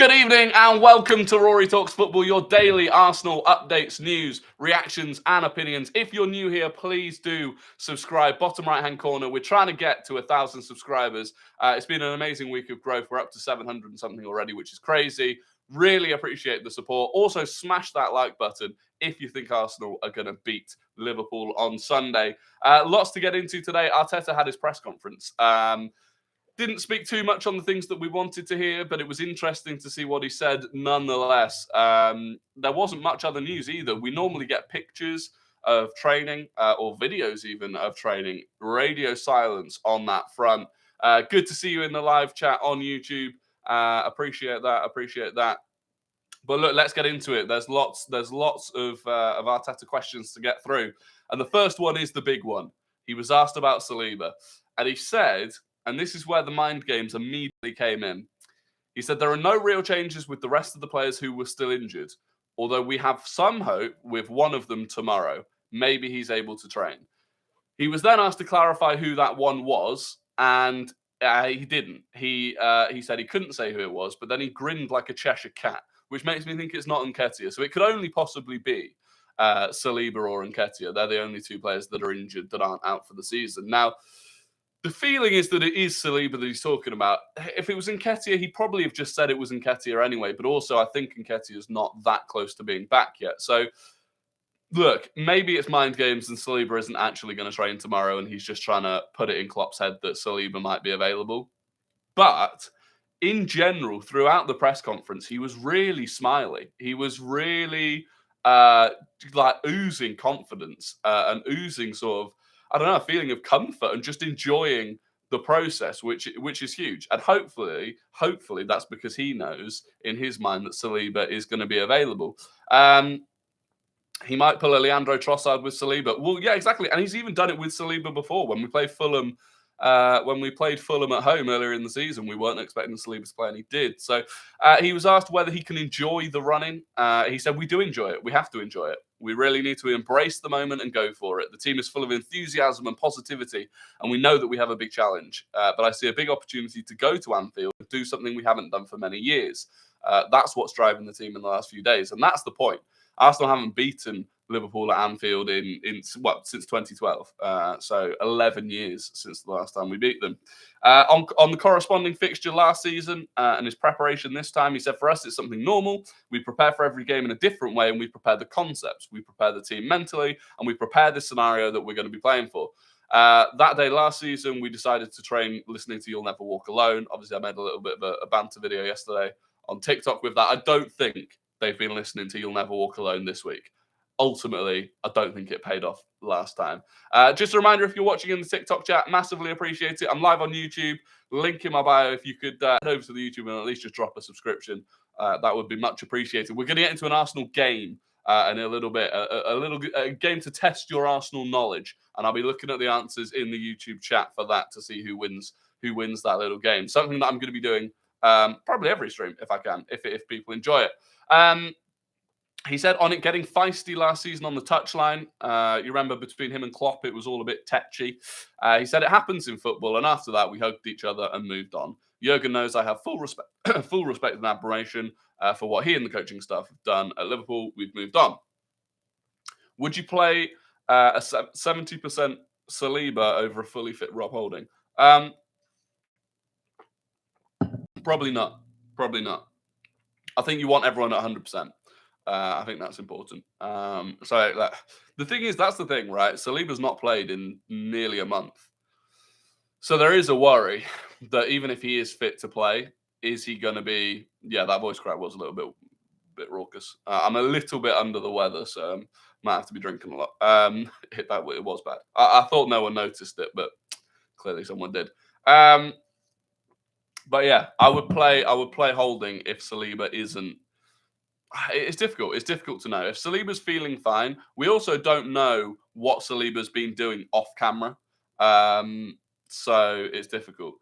Good evening and welcome to Rory Talks Football, your daily Arsenal updates, news, reactions and opinions. If you're new here, please do subscribe. Bottom right-hand corner, we're trying to get to 1,000 subscribers. It's been an amazing week of growth. We're up to 700 and something already, which is crazy. Really appreciate the support. Also, smash that like button if you think Arsenal are going to beat Liverpool on Sunday. Lots to get into today. Arteta had his press conference. Didn't speak too much on the things that we wanted to hear, but it was interesting to see what he said nonetheless. There wasn't much other news either. We normally get pictures of training or videos even of training. Radio silence on that front. Good to see you in the live chat on YouTube. Appreciate that. But look, let's get into it. There's lots of Arteta questions to get through. And the first one is the big one. He was asked about Saliba. And he said, and this is where the mind games immediately came in. He said, there are no real changes with the rest of the players who were still injured, although we have some hope with one of them tomorrow. Maybe he's able to train. He was then asked to clarify who that one was, and he didn't. He said he couldn't say who it was, but then he grinned like a Cheshire cat, which makes me think it's not Nketiah. So it could only possibly be Saliba or Nketiah. They're the only two players that are injured that aren't out for the season. Now, the feeling is that it is Saliba that he's talking about. If it was Nketiah, he'd probably have just said it was Nketiah anyway. But also, I think Nketiah is not that close to being back yet. So, look, maybe it's mind games and Saliba isn't actually going to train tomorrow and he's just trying to put it in Klopp's head that Saliba might be available. But in general, throughout the press conference, he was really smiley. He was really like oozing confidence and oozing sort of, I don't know, a feeling of comfort and just enjoying the process, which is huge. And hopefully that's because he knows in his mind that Saliba is going to be available. He might pull a Leandro Trossard with Saliba. Well, yeah, exactly. And he's even done it with Saliba before. When we played Fulham, at home earlier in the season, we weren't expecting Saliba to play, and he did. So he was asked whether he can enjoy the running. He said, we do enjoy it. We have to enjoy it. We really need to embrace the moment and go for it. The team is full of enthusiasm and positivity, and we know that we have a big challenge. But I see a big opportunity to go to Anfield and do something we haven't done for many years. That's what's driving the team in the last few days, and that's the point. Arsenal haven't beaten Liverpool at Anfield since 2012. So 11 years since the last time we beat them. On the corresponding fixture last season and his preparation this time, he said, for us, it's something normal. We prepare for every game in a different way, and we prepare the concepts. We prepare the team mentally, and we prepare the scenario that we're going to be playing for. That day last season, we decided to train listening to You'll Never Walk Alone. Obviously, I made a little bit of a banter video yesterday on TikTok with that. I don't think they've been listening to You'll Never Walk Alone this week. Ultimately, I don't think it paid off last time. Just a reminder, if you're watching in the TikTok chat, massively appreciate it. I'm live on YouTube. Link in my bio. If you could head over to the YouTube and at least just drop a subscription, that would be much appreciated. We're going to get into an Arsenal game in a little bit, a game to test your Arsenal knowledge, and I'll be looking at the answers in the YouTube chat for that to see who wins that little game. Something that I'm going to be doing probably every stream if I can, if people enjoy it. He said on it getting feisty last season on the touchline. You remember between him and Klopp, it was all a bit tetchy. He said it happens in football, and after that, we hugged each other and moved on. Jurgen knows I have full respect and admiration for what he and the coaching staff have done at Liverpool. We've moved on. Would you play a 70% Saliba over a fully fit Rob Holding? Probably not. I think you want everyone at 100%. I think that's important. The thing is, that's the thing, right? Saliba's not played in nearly a month. So there is a worry that even if he is fit to play, is he going to be... Yeah, that voice crack was a little bit raucous. I'm a little bit under the weather, so might have to be drinking a lot. It was bad. I thought no one noticed it, but clearly someone did. But yeah, I would play Holding if Saliba isn't... It's difficult. It's difficult to know. If Saliba's feeling fine, we also don't know what Saliba's been doing off camera. So it's difficult.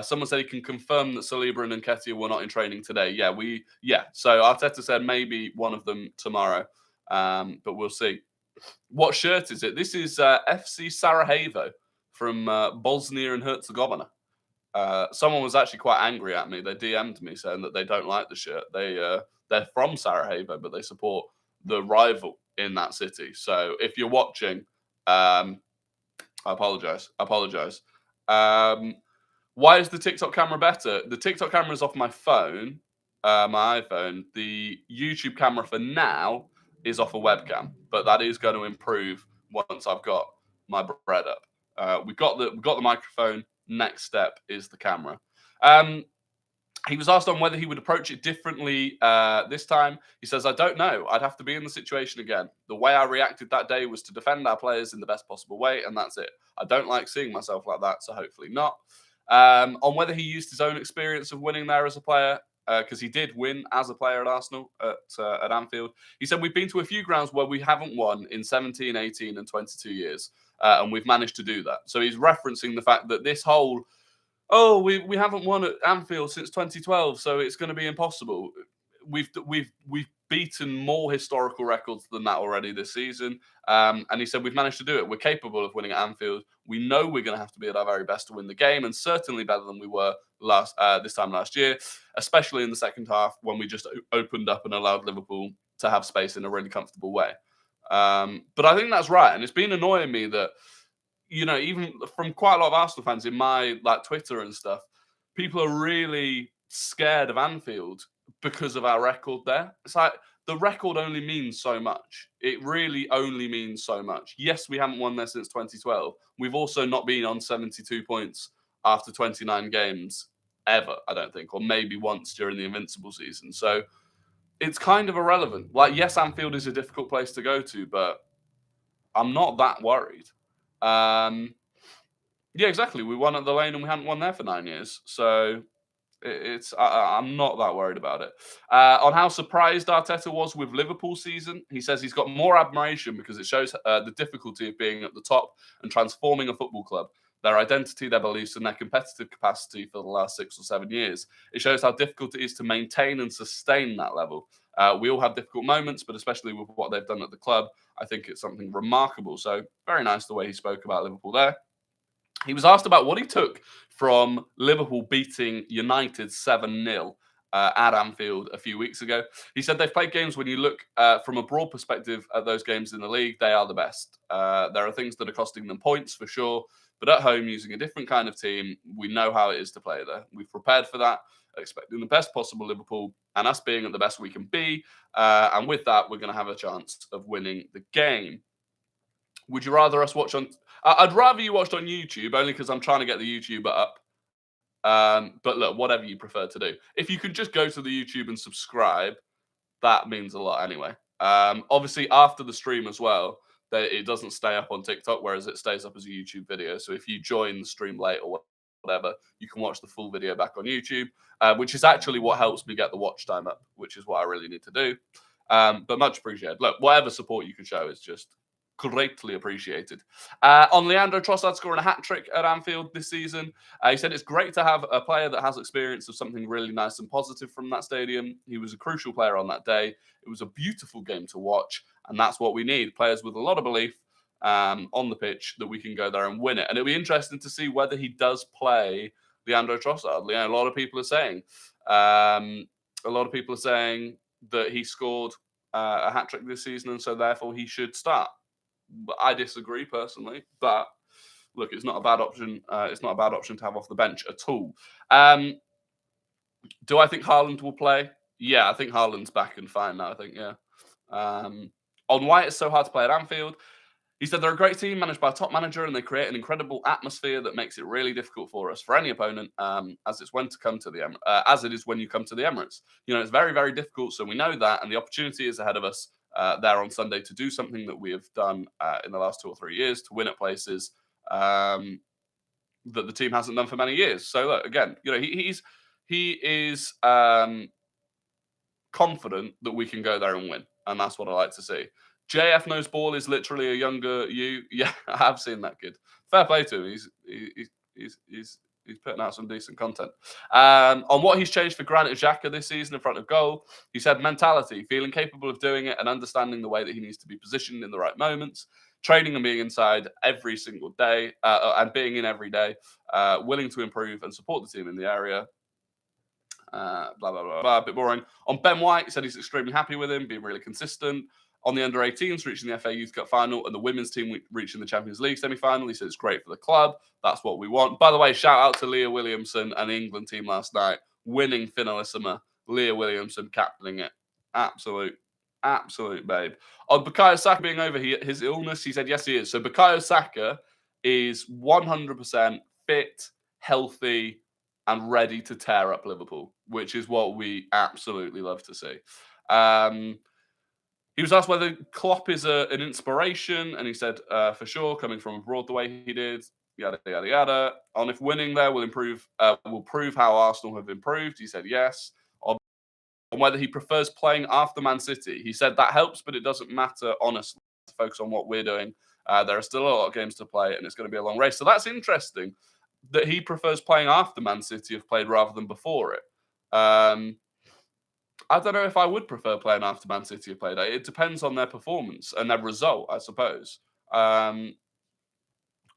Someone said he can confirm that Saliba and Nketiah were not in training today. Yeah. So Arteta said maybe one of them tomorrow, but we'll see. What shirt is it? This is FC Sarajevo from Bosnia and Herzegovina. Someone was actually quite angry at me. They DM'd me saying that they don't like the shirt. They're from Sarajevo, but they support the rival in that city. So if you're watching, I apologize. Why is the TikTok camera better? The TikTok camera is off my phone, my iPhone. The YouTube camera for now is off a webcam, but that is going to improve once I've got my bread up. We've got the microphone. Next step is the camera. He was asked on whether he would approach it differently this time. He says, I don't know. I'd have to be in the situation again. The way I reacted that day was to defend our players in the best possible way, and that's it. I don't like seeing myself like that, so hopefully not. On whether he used his own experience of winning there as a player, because he did win as a player at Arsenal at Anfield. He said, we've been to a few grounds where we haven't won in 17, 18 and 22 years, and we've managed to do that. So he's referencing the fact that this whole we haven't won at Anfield since 2012, so it's going to be impossible. We've beaten more historical records than that already this season, and he said we've managed to do it. We're capable of winning at Anfield. We know we're going to have to be at our very best to win the game, and certainly better than we were this time last year, especially in the second half when we just opened up and allowed Liverpool to have space in a really comfortable way. But I think that's right, and it's been annoying me that, even from quite a lot of Arsenal fans in my Twitter and stuff, people are really scared of Anfield because of our record there. It's like the record only means so much. It really only means so much. Yes, we haven't won there since 2012. We've also not been on 72 points after 29 games ever, I don't think, or maybe once during the Invincible season. So it's kind of irrelevant. Yes, Anfield is a difficult place to go to, but I'm not that worried. Yeah, exactly. We won at the Lane and we hadn't won there for 9 years. So I'm not that worried about it. On how surprised Arteta was with Liverpool's season, he says he's got more admiration because it shows the difficulty of being at the top and transforming a football club, their identity, their beliefs, and their competitive capacity for the last 6 or 7 years. It shows how difficult it is to maintain and sustain that level. We all have difficult moments, but especially with what they've done at the club, I think it's something remarkable. So very nice the way he spoke about Liverpool there. He was asked about what he took from Liverpool beating United 7-0 at Anfield a few weeks ago. He said they've played games when you look from a broad perspective at those games in the league, they are the best. There are things that are costing them points for sure, but at home, using a different kind of team, we know how it is to play there. We've prepared for that, expecting the best possible Liverpool and us being at the best we can be. And with that, we're going to have a chance of winning the game. Would you rather us watch on... I'd rather you watched on YouTube, only because I'm trying to get the YouTube up. But look, whatever you prefer to do. If you could just go to the YouTube and subscribe, that means a lot anyway. Obviously, after the stream as well, it doesn't stay up on TikTok, whereas it stays up as a YouTube video. So if you join the stream late or whatever, you can watch the full video back on YouTube, which is actually what helps me get the watch time up, which is what I really need to do. But much appreciated. Look, whatever support you can show is just greatly appreciated. On Leandro Trossard scoring a hat-trick at Anfield this season, he said it's great to have a player that has experience of something really nice and positive from that stadium. He was a crucial player on that day. It was a beautiful game to watch, and that's what we need. Players with a lot of belief on the pitch that we can go there and win it. And it'll be interesting to see whether he does play Leandro Trossard. A lot of people are saying that he scored a hat-trick this season, and so therefore he should start. I disagree personally, but look, it's not a bad option. It's not a bad option to have off the bench at all. Do I think Haaland will play? Yeah, I think Haaland's back and fine now. I think, yeah. On why it's so hard to play at Anfield, he said they're a great team managed by a top manager, and they create an incredible atmosphere that makes it really difficult for us, for any opponent, as it is when you come to the Emirates. It's very, very difficult. So we know that, and the opportunity is ahead of us there on Sunday to do something that we have done in the last 2 or 3 years, to win at places that the team hasn't done for many years. So look, again, he is confident that we can go there and win, and that's what I like to see. JF Knows Ball is literally a younger you. Yeah, I have seen that kid. Fair play to him. He's putting out some decent content. On what he's changed for Granit Xhaka this season in front of goal, he said mentality, feeling capable of doing it and understanding the way that he needs to be positioned in the right moments. training and being inside every single day and being in every day, willing to improve and support the team in the area. Blah, blah, blah, blah. A bit boring. On Ben White, he said he's extremely happy with him, being really consistent. On the under-18s, reaching the FA Youth Cup final, and the women's team reaching the Champions League semi-final. He said it's great for the club. That's what we want. By the way, shout out to Leah Williamson and the England team last night, winning finalissima. Leah Williamson captaining it. Absolute babe. On Bukayo Saka being over his illness, he said yes, he is. So Bukayo Saka is 100% fit, healthy, and ready to tear up Liverpool, which is what we absolutely love to see. He was asked whether Klopp is an inspiration, and he said, for sure, coming from abroad the way he did, yada, yada, yada. On if winning there will prove how Arsenal have improved, he said yes. On whether he prefers playing after Man City, he said that helps, but it doesn't matter, honestly, to focus on what we're doing. There are still a lot of games to play, and it's going to be a long race. So that's interesting that he prefers playing after Man City have played rather than before it. I don't know if I would prefer playing after Man City have played. It depends on their performance and their result, I suppose. The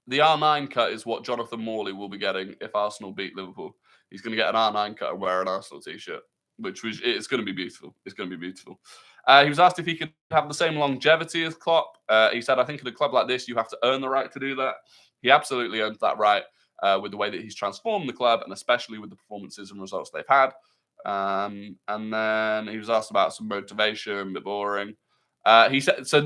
R9 cut is what Jonathan Morley will be getting if Arsenal beat Liverpool. He's going to get an R9 cut and wear an Arsenal t-shirt, it's going to be beautiful. It's going to be beautiful. He was asked if he could have the same longevity as Klopp. He said, I think in a club like this, you have to earn the right to do that. He absolutely earned that right with the way that he's transformed the club, and especially with the performances and results they've had. And then he was asked about some motivation, a bit boring. He said, so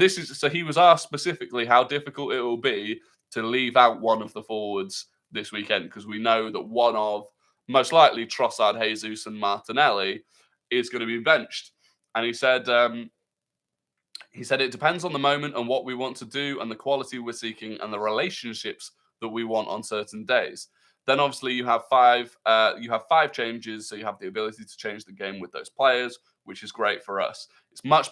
he was asked specifically how difficult it will be to leave out one of the forwards this weekend, because we know that one of, most likely, Trossard, Jesus, and Martinelli is going to be benched. And he said it depends on the moment and what we want to do and the quality we're seeking and the relationships that we want on certain days. Then obviously you have five changes, so you have the ability to change the game with those players, which is great for us. It's much better